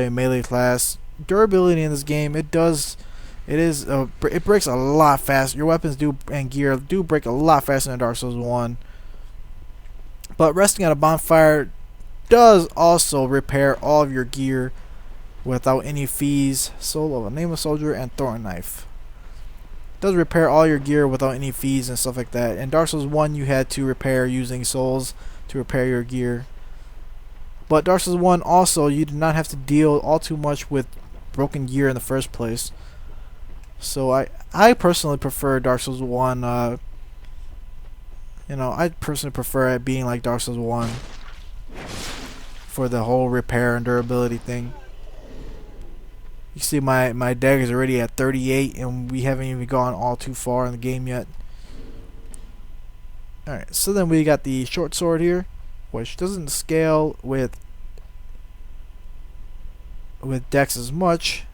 a melee class. Durability in this game, it breaks a lot faster. Your weapons and gear do break a lot faster than Dark Souls 1. But resting at a bonfire does also repair all of your gear without any fees. Soul of a Nameless Soldier and Thorn Knife. Does repair all your gear without any fees and stuff like that. In Dark Souls 1 you had to repair using souls to repair your gear. But Dark Souls 1 also, you did not have to deal all too much with broken gear in the first place. So I personally prefer Dark Souls 1. I personally prefer it being like Dark Souls 1 for the whole repair and durability thing. You see my dagger is already at 38 and we haven't even gone all too far in the game yet. Alright, so then we got the short sword here, which doesn't scale with dex as much.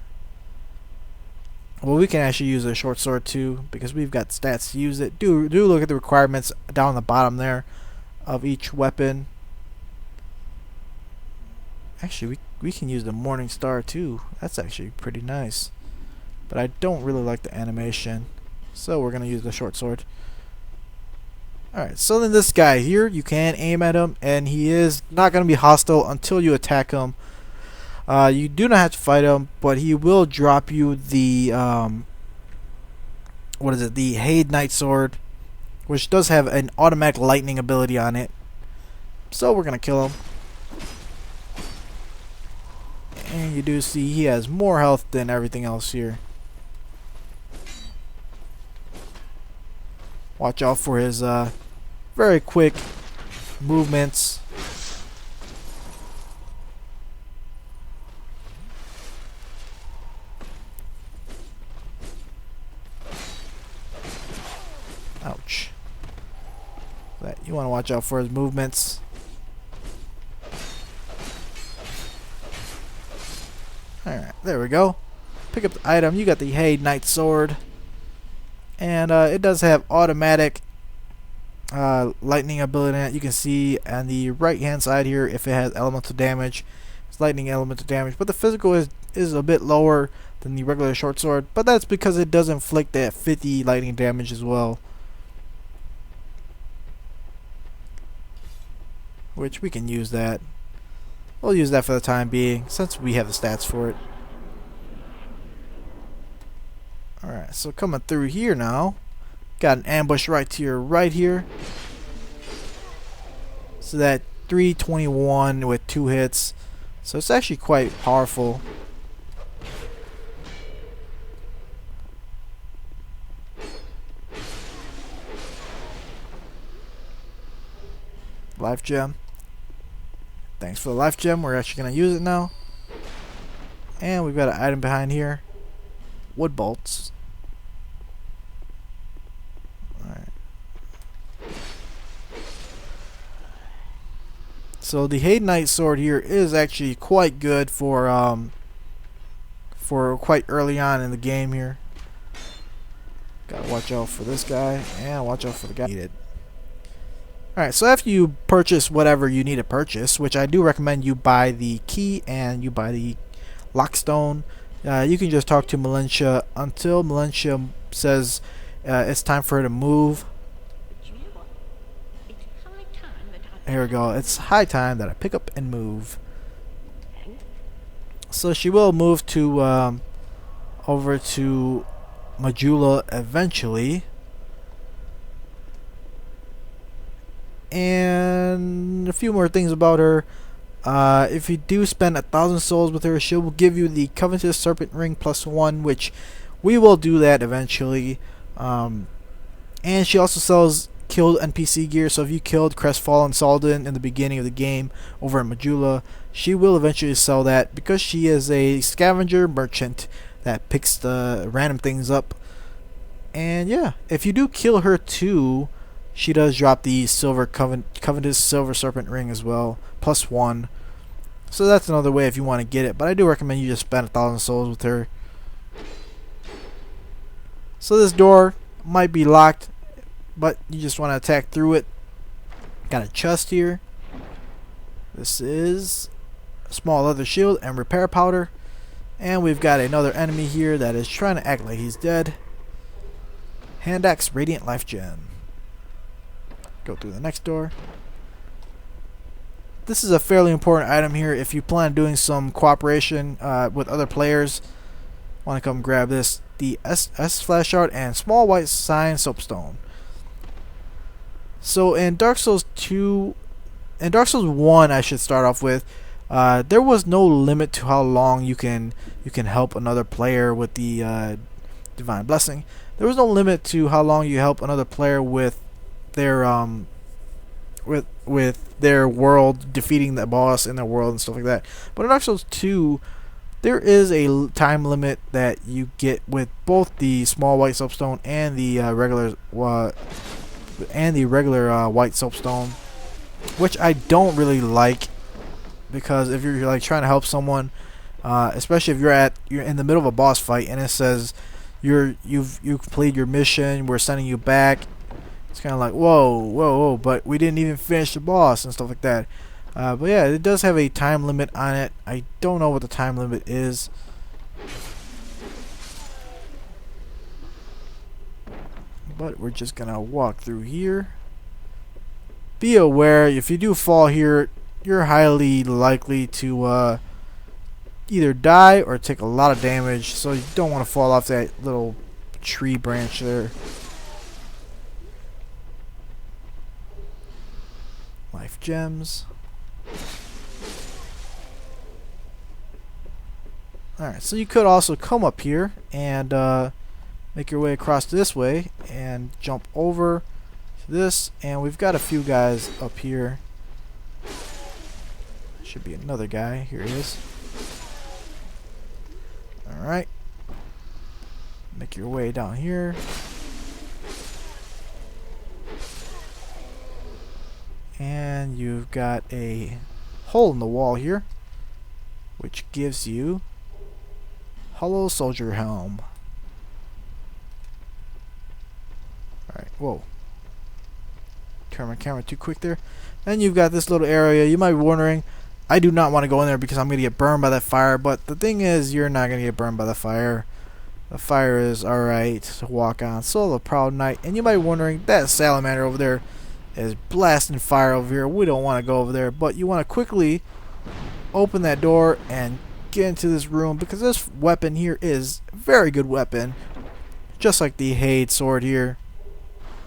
Well, we can actually use a short sword too because we've got stats to use it. Do look at the requirements down the bottom there of each weapon. Actually, we can use the Morning Star too. That's actually pretty nice. But I don't really like the animation, so we're gonna use the short sword. Alright, so then this guy here, you can aim at him, and he is not gonna be hostile until you attack him. You do not have to fight him, but he will drop you the the Haid Knight Sword, which does have an automatic lightning ability on it. So we're gonna kill him. And you do see he has more health than everything else here. Watch out for his very quick movements. Ouch. You want to watch out for his movements. Alright, there we go. Pick up the item. You got the Haid Knight Sword. And it does have automatic lightning ability in it. You can see on the right hand side here if it has elemental damage. It's lightning elemental damage. But the physical is a bit lower than the regular short sword. But that's because it does inflict that 50 lightning damage as well. Which we can use that. We'll use that for the time being since we have the stats for it. Alright, so coming through here now. Got an ambush right to your right here. So that 321 with 2 hits. So it's actually quite powerful. Life gem. Thanks for the life gem. We're actually going to use it now. And we've got an item behind here. Wood bolts. Alright. So the Haid Knight Sword here is actually quite good for quite early on in the game here. Gotta watch out for this guy and watch out for the guy needed. Alright, so after you purchase whatever you need to purchase, which I do recommend you buy the key and you buy the lockstone, you can just talk to Melentia until Melentia says it's time for her to move. Here we go. It's high time that I pick up and move. So she will move to over to Majula eventually. And a few more things about her. If you do spend 1,000 souls with her, she will give you the Covetous Serpent Ring +1, which we will do that eventually. And she also sells killed NPC gear, so if you killed Crestfallen Salden in the beginning of the game over in Majula, she will eventually sell that because she is a scavenger merchant that picks the random things up. And yeah, if you do kill her too, she does drop the Covetous Silver Serpent Ring as well, +1. So that's another way if you want to get it, but I do recommend you just spend 1,000 souls with her. So this door might be locked, but you just want to attack through it. Got a chest here. This is small leather shield and repair powder. And we've got another enemy here that is trying to act like he's dead. Hand axe radiant life gem. Go through the next door. This is a fairly important item here if you plan on doing some cooperation with other players. Want to come grab this. The S flash shard and small white sign soapstone. So in Dark Souls 2, in Dark Souls 1 I should start off with, there was no limit to how long you can help another player with the divine blessing. There was no limit to how long you help another player with their with their world, defeating the boss in their world and stuff like that. But in Dark Souls 2, there is a time limit that you get with both the small white soapstone and the regular white soapstone, which I don't really like, because if you're like trying to help someone, especially if you're in the middle of a boss fight and it says you've completed your mission, we're sending you back. It's kind of like whoa, but we didn't even finish the boss and stuff like that. But yeah, it does have a time limit on it. I don't know what the time limit is. But we're just gonna walk through here. Be aware, if you do fall here, you're highly likely to either die or take a lot of damage, so you don't want to fall off that little tree branch there. Life gems. Alright, so you could also come up here and make your way across this way and jump over to this, and we've got a few guys up here. Should be another guy. Here he is. Alright. Make your way down here. And you've got a hole in the wall here, which gives you hollow soldier helm. Alright, whoa. Turn my camera too quick there. Then you've got this little area. You might be wondering, I do not want to go in there because I'm going to get burned by that fire, but the thing is, you're not going to get burned by the fire. The fire is alright to walk on. So the proud knight. And you might be wondering, that salamander over there is blasting fire over here. We don't want to go over there, but you want to quickly open that door and get into this room, because this weapon here is a very good weapon, just like the Hade sword here,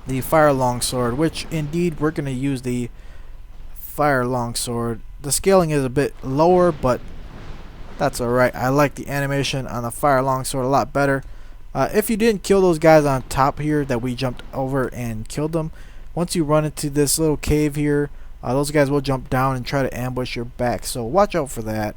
the fire long sword, which indeed we're going to use the fire long sword. The scaling is a bit lower, but that's alright. I like the animation on the fire long sword a lot better. If you didn't kill those guys on top here that we jumped over and killed them, once you run into this little cave here, those guys will jump down and try to ambush your back, so watch out for that.